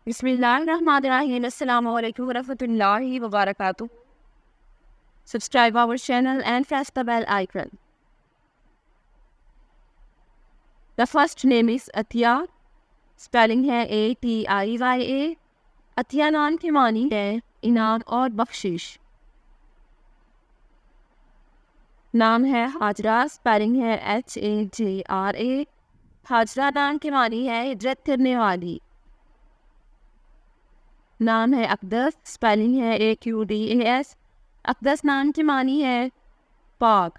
Bismillahirrahmanirrahim. Assalamu alaikum wa rahmatullahi wa barakatuh. Subscribe our channel and press the bell icon. The first name is Atiya. Spelling है ATIYA. Atiya नाम की मानी है इनाम और बख्शिश. नाम है हाजरा. स्पेलिंग है HAJRA. हाजरा नाम की मानी है हिजरत करने वाली. नाम है अक़दस. स्पेलिंग है AQDAS. अक़दस नाम की मानी है पाक.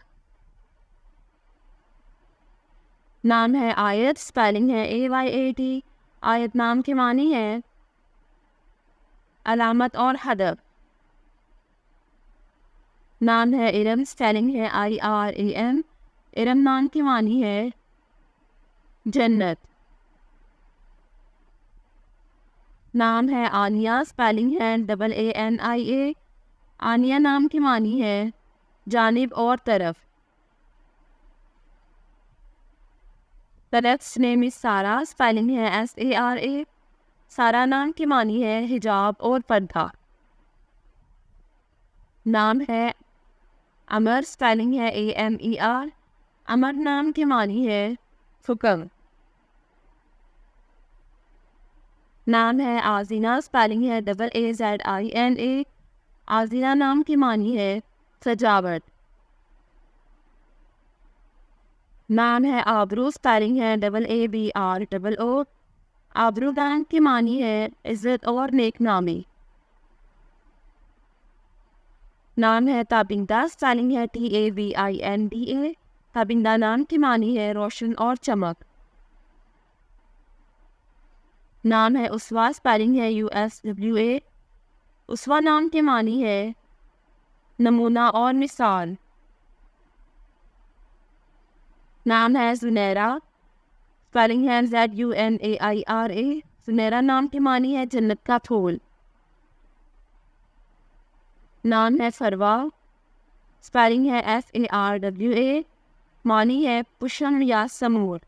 नाम है आयत. स्पेलिंग है AYAT. आयत नाम की मानी है अलामत और हदफ. नाम है इरम. स्पेलिंग है IRAM. इरम नाम की मानी है जन्नत. नाम है आनिया. स्पेलिंग है AANIA. आनिया नाम की मानी है जानिब और तरफ. The next name is सारा. स्पेलिंग है SARA. सारा नाम की मानी है हिजाब और पर्दा. नाम है अमर. स्पेलिंग है AMER. अमर नाम की मानी है हुक्म. नाम है आज़ीना. स्पेलिंग है AAZINA. आज़ीना नाम की मानी है सजावट. नाम है आबरू. स्पेलिंग है AABROO. आबरू नाम की मानी है इज़्ज़त और नेक नामी. नाम है ताबिंदा. स्पेलिंग है TABINDA. ताबिंदा नाम की मानी है रोशन और चमक. नाम है उसवा. स्पेलिंग है USWA. उसवा नाम की मानी है नमूना और मिसाल. नाम है ज़ुनैरा. स्पेलिंग है ZUNAIRA. ज़ुनैरा नाम की मानी है जन्नत का फूल. नाम है फरवा. स्पेलिंग है FARWA. मानी है पुशन या समूर.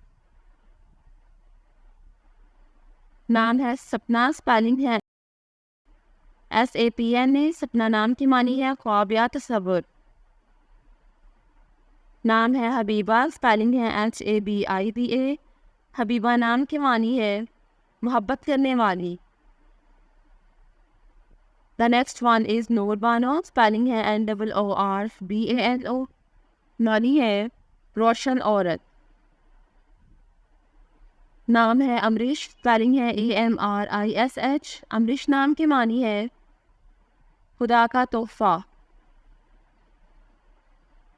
नाम है सपना. स्पेलिंग है SAPNA. सपना नाम की मानी है ख्वाब या तसव्वुर. नाम है हबीबा. स्पेलिंग है HABIBA. हबीबा नाम की मानी है मोहब्बत करने वाली. The next one is Noor Bano. Spelling है NOORBANO. मानी है रोशन औरत. नाम है अमरीश. स्पेलिंग है AMRISH. अमरीश नाम की मानी है खुदा का तोहफा.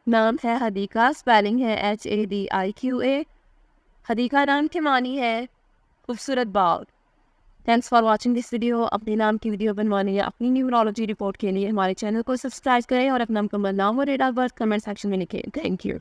नाम है हदीका. स्पेलिंग है HADIQA. हदीका नाम की मानी है खूबसूरत बाग. Thanks for watching this video. अपने नाम की वीडियो बनवाने या अपनी न्यूमरोलॉजी रिपोर्ट के लिए हमारे चैनल को सब्सक्राइब करें और अपना मुकम्मल नाम और date of birth comment section में लिखें. Thank you.